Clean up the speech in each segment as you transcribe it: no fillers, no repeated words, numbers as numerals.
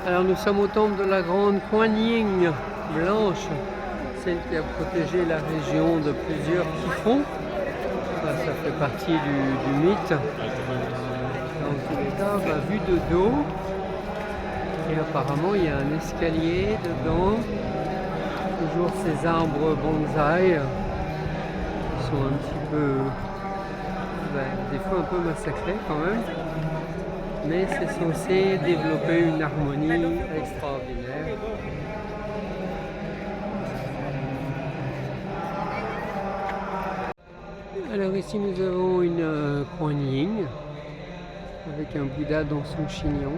Alors nous sommes au temple de la grande Kuan Yin blanche, celle qui a protégé la région de plusieurs typhons. Ça fait partie du mythe. Donc il est là, vu de dos. Et apparemment il y a un escalier dedans. Toujours ces arbres bonsaï qui sont un petit peu, des fois un peu massacrés quand même. Mais c'est censé développer une harmonie extraordinaire. Alors ici nous avons une Kuan Yin avec un Bouddha dans son chignon.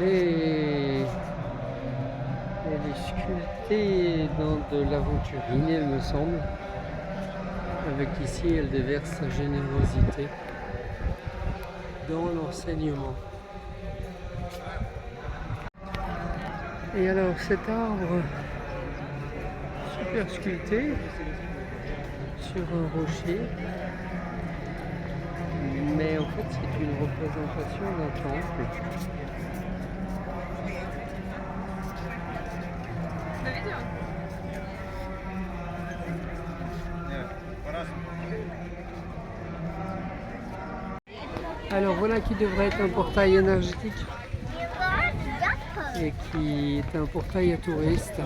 Elle est sculptée dans de l'aventurine, il me semble. Avec ici, elle déverse sa générosité dans l'enseignement. Et alors cet arbre super sculpté sur un rocher, mais en fait c'est une représentation d'un temple. Alors voilà qui devrait être un portail énergétique et qui est un portail à touristes.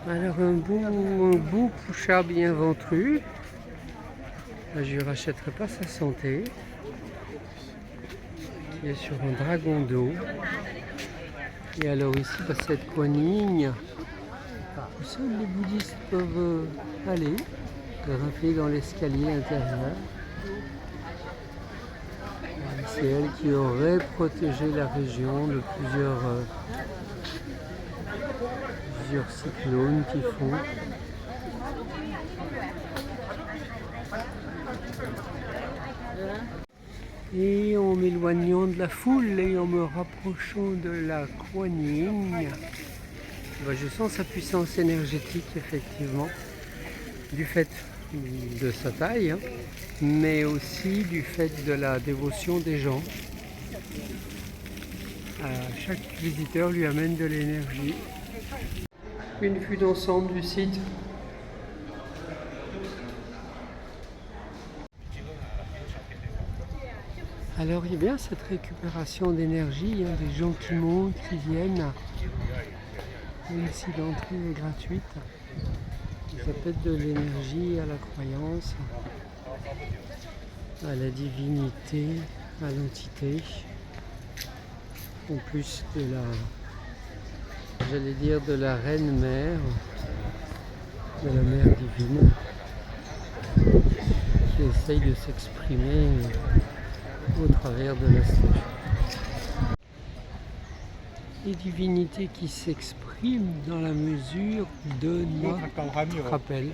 Alors un beau Pusha bien ventru. Je ne rachèterai pas sa santé. Qui est sur un dragon d'eau. Et alors ici, cette Kuan Yin, où seuls les bouddhistes peuvent aller, grimper dans l'escalier intérieur. C'est elle qui aurait protégé la région de plusieurs cyclones, typhons. Et en m'éloignant de la foule et en me rapprochant de la Kuan Yin, je sens sa puissance énergétique effectivement, du fait de sa taille, mais aussi du fait de la dévotion des gens. Chaque visiteur lui amène de l'énergie. Une vue d'ensemble du site. Alors il y a bien cette récupération d'énergie, des gens qui montent, qui viennent. Même si l'entrée est gratuite, ça peut être de l'énergie à la croyance, à la divinité, à l'entité, en plus de de la reine mère, de la mère divine, qui essaye de s'exprimer au travers de la statue. Les divinités qui s'expriment dans la mesure de notre rappel.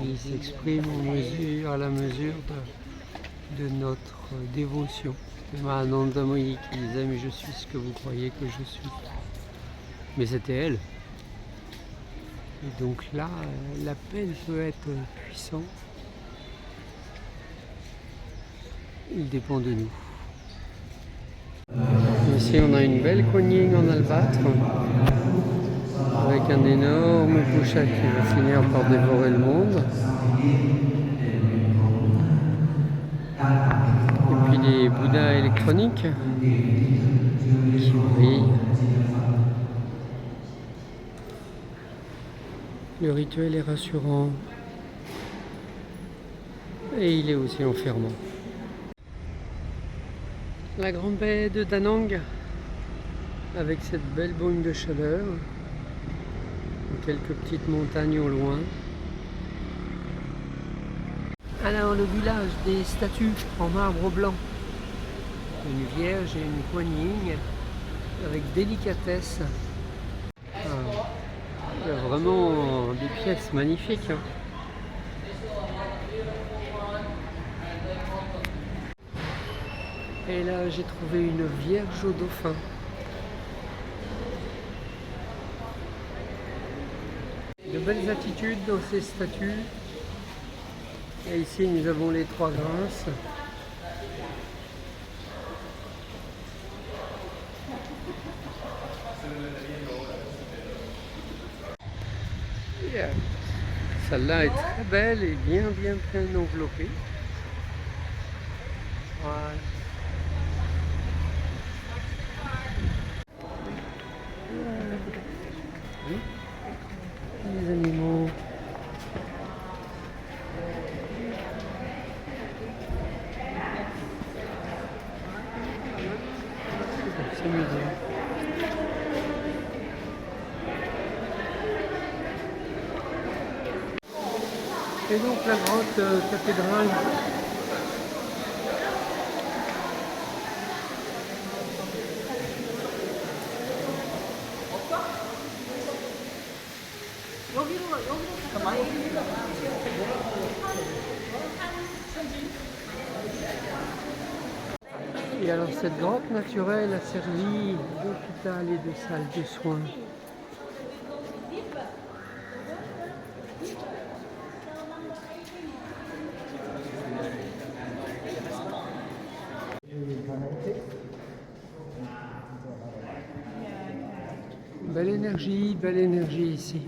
Ils s'expriment à la mesure de notre dévotion. C'est Mahananda Moyi qui disait « Mais je suis ce que vous croyez que je suis ». Mais c'était elle. Et donc là, l'appel peut être puissant. Il dépend de nous. Ici on a une belle Kuan Yin en albâtre avec un énorme Pusha qui va finir par dévorer le monde. Et puis les Bouddhas électroniques qui brillent. Le rituel est rassurant et il est aussi enfermant. La grande baie de Da Nang avec cette belle brume de chaleur, quelques petites montagnes au loin. Alors le village des statues en marbre blanc, une vierge et une Kuan Yin avec délicatesse. Il y a vraiment des pièces magnifiques. Et là, j'ai trouvé une vierge au dauphin. De belles attitudes dans ces statues. Et ici, nous avons les trois grâces. Celle-là est très belle et bien enveloppée. Voilà. Les animaux. C'est s'amuser. Et donc la grotte cathédrale. Et alors cette grotte naturelle a servi d'hôpital et de salle de soins. Belle énergie ici.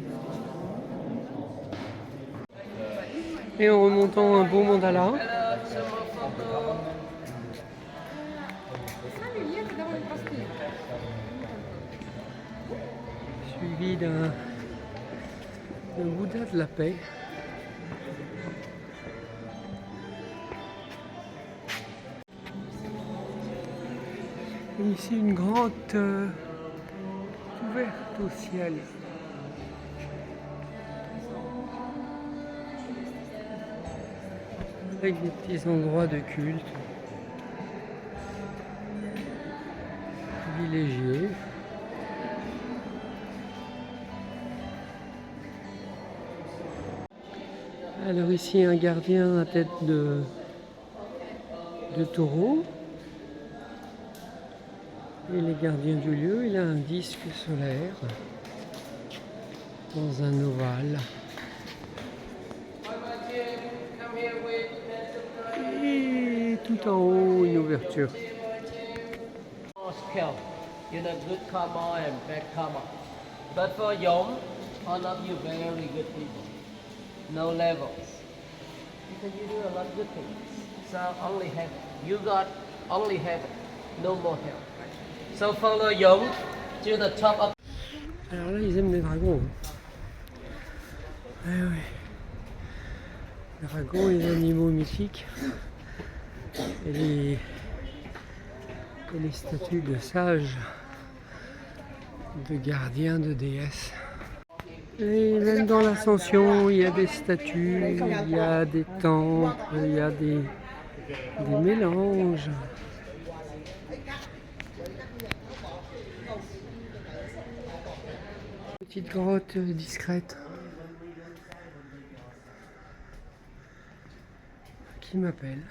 Et en remontant un beau mandala. Suivi d'un Bouddha de la paix. Et ici une grotte ouverte au ciel. Avec des petits endroits de culte privilégiés. Alors ici un gardien à tête de taureau. Et les gardiens du lieu, il a un disque solaire dans un ovale. Et tout en haut, une ouverture. You know, good karma and bad karma. But for Yom, all of you very good people. No levels. Because you do a lot of good things. So only heaven. You got only heaven. No more hell. So follow Yom to the top of. Alors là, ils aiment les dragons. Eh oui. Les dragons, les animaux mythiques. Et les statues de sages, de gardiens, de déesses. Et même dans l'ascension, il y a des statues, il y a des temples, il y a des mélanges. Petite grotte discrète qui m'appelle.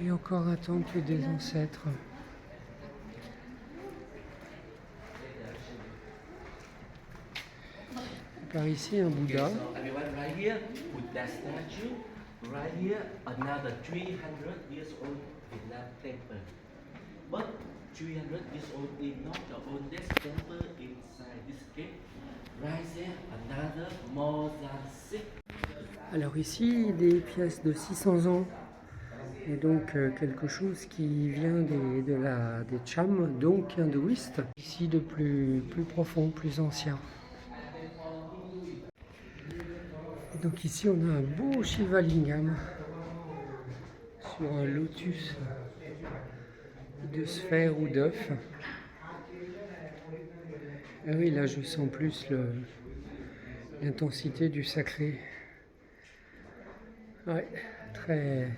Et encore un temple des ancêtres. Par ici un Bouddha. Right here with that statue. Right here another 300 years old Vietnam temple. But 300 years old is not the oldest temple inside this cave. Right there another more than 6. Alors ici des pièces de 600 ans. Et donc quelque chose qui vient des Cham, donc hindouistes. Ici de plus profond, plus ancien. Et donc ici on a un beau Shiva Lingam sur un lotus de sphère ou d'œuf. Ah oui, là je sens plus l'intensité du sacré. Ouais, très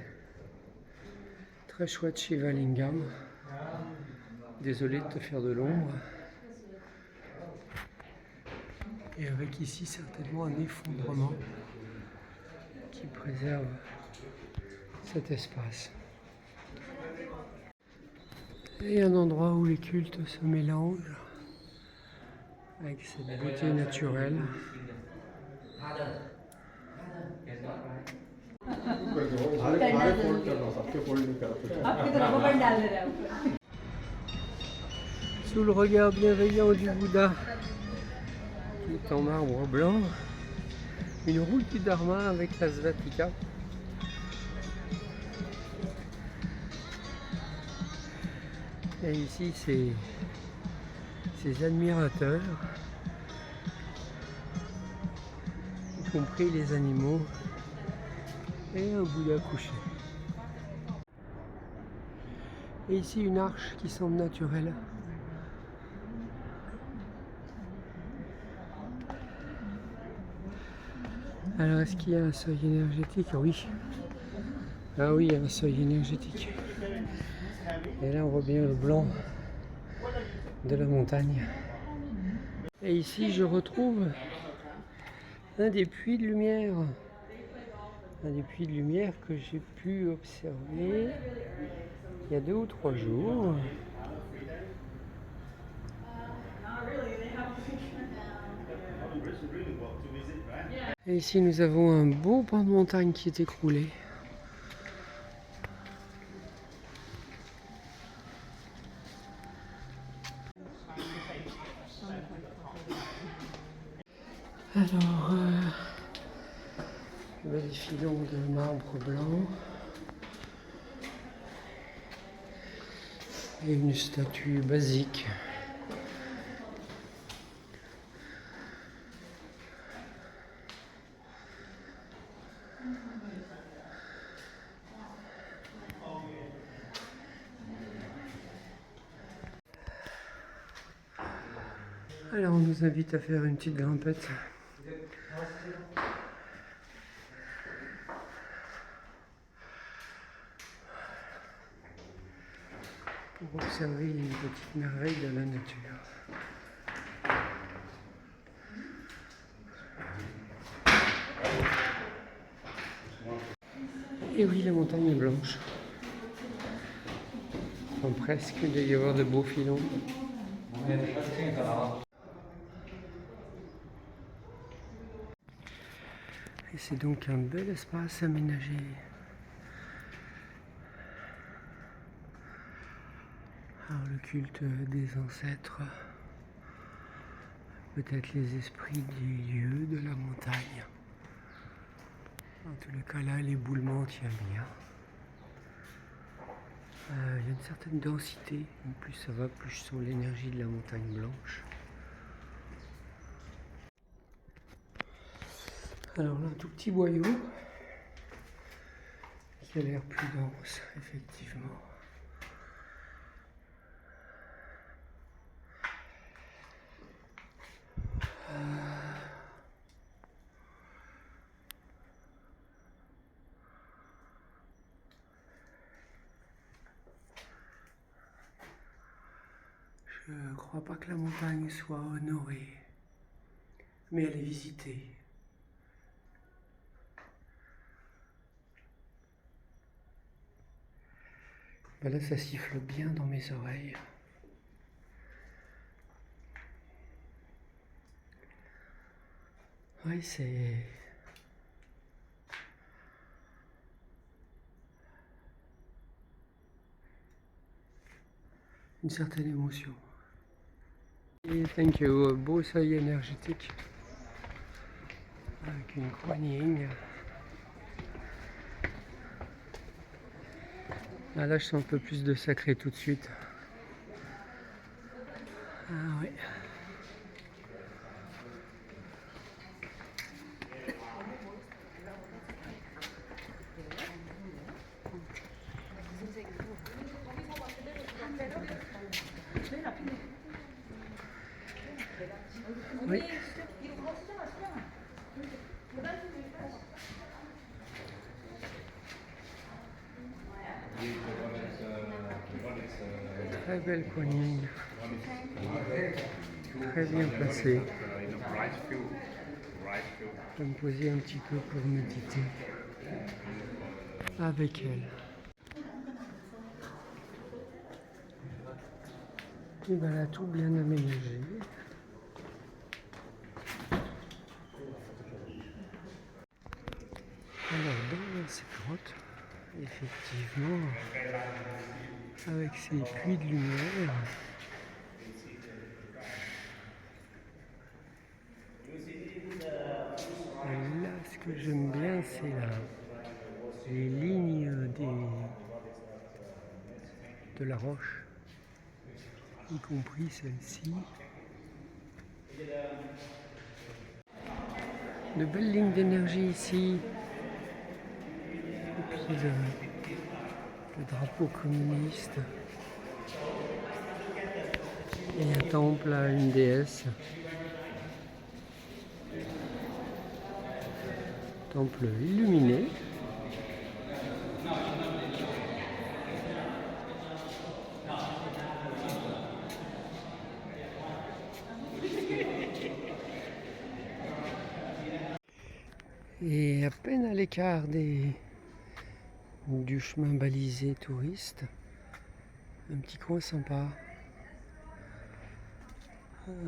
chouette Shiva Lingam. Désolé de te faire de l'ombre. Et avec ici certainement un effondrement qui préserve cet espace. Et un endroit où les cultes se mélangent avec cette beauté naturelle. Sous le regard bienveillant du Bouddha, tout en marbre blanc. Une route du Dharma avec la Svatika. Et ici, c'est ses admirateurs, y compris les animaux, et un Bouddha couché. Et ici, une arche qui semble naturelle. Alors, est-ce qu'il y a un seuil énergétique? Oui. Ah oui, il y a un seuil énergétique. Et là, on voit bien le blanc de la montagne. Et ici, je retrouve un des puits de lumière. Un des puits de lumière que j'ai pu observer il y a 2 ou 3 jours. Et ici, nous avons un beau pan de montagne qui est écroulé. Alors, des filons de marbre blanc et une statue basique. Alors on nous invite à faire une petite grimpette. Pour observer une petite merveille de la nature. Et oui, la montagne est blanche. Enfin, presque, il doit y avoir de beaux filons. Et c'est donc un bel espace aménagé. Alors le culte des ancêtres, peut-être les esprits des lieux de la montagne. En tous les cas là, l'éboulement tient bien. Il y a une certaine densité, plus ça va, plus je sens l'énergie de la montagne blanche. Alors là, un tout petit boyau qui a l'air plus dense, effectivement. Je ne crois pas que la montagne soit honorée, mais elle est visitée. Ben là, ça siffle bien dans mes oreilles. Oui, c'est... une certaine émotion. Et thank you, beau seuil énergétique avec une Kuan-Yin. Ah, là, je sens un peu plus de sacré tout de suite. Ah oui. Oui. Très belle Kuan-Yin. Très bien placée. Je vais me poser un petit peu pour méditer avec elle. Et ben là, tout bien aménagé. Alors, dans cette grotte, effectivement, avec ces puits de lumière, Ce que j'aime bien, c'est les lignes de la roche, y compris celle-ci. De belles lignes d'énergie ici. Et puis le drapeau communiste. Et un temple à une déesse. Temple illuminé. Et à peine à l'écart du chemin balisé touriste, un petit coin sympa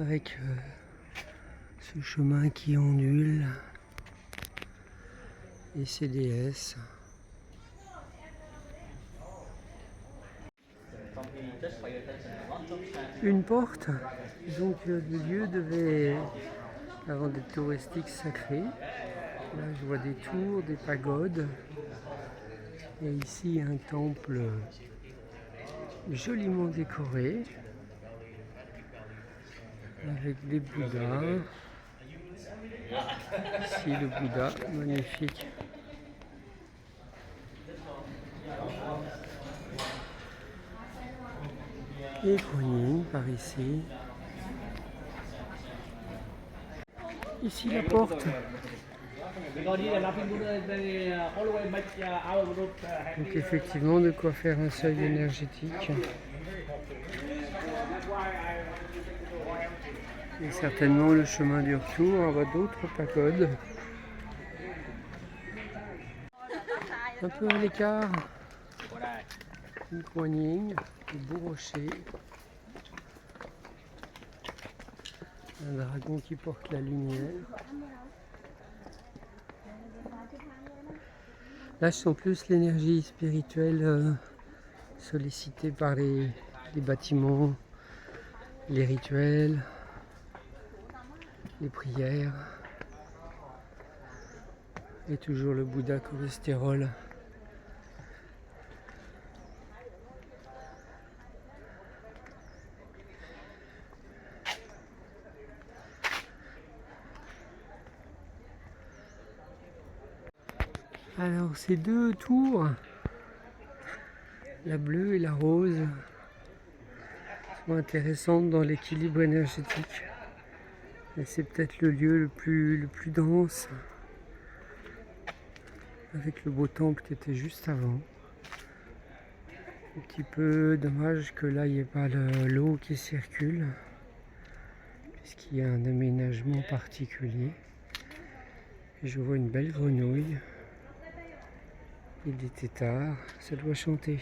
avec ce chemin qui ondule et ces déesses. Une porte, donc le lieu devait, avant d'être touristique, sacré. Là je vois des tours, des pagodes, et ici un temple joliment décoré, avec des Bouddhas. Ici le Bouddha, magnifique. Et Kuan par ici. Ici la porte. Donc effectivement de quoi faire un seuil énergétique. Et certainement le chemin du retour, on voit d'autres pagodes. Un peu à l'écart, une Kuan Yin, de beaux rochers. Un dragon qui porte la lumière. Là, je sens plus l'énergie spirituelle sollicitée par les bâtiments, les rituels, les prières. Et toujours le Bouddha cholestérol. Alors ces deux tours, la bleue et la rose, sont intéressantes dans l'équilibre énergétique. Et c'est peut-être le lieu le plus dense, avec le beau temple qui était juste avant. Un petit peu dommage que là il n'y ait pas l'eau qui circule, puisqu'il y a un aménagement particulier. Et je vois une belle grenouille et des têtards, ça doit chanter.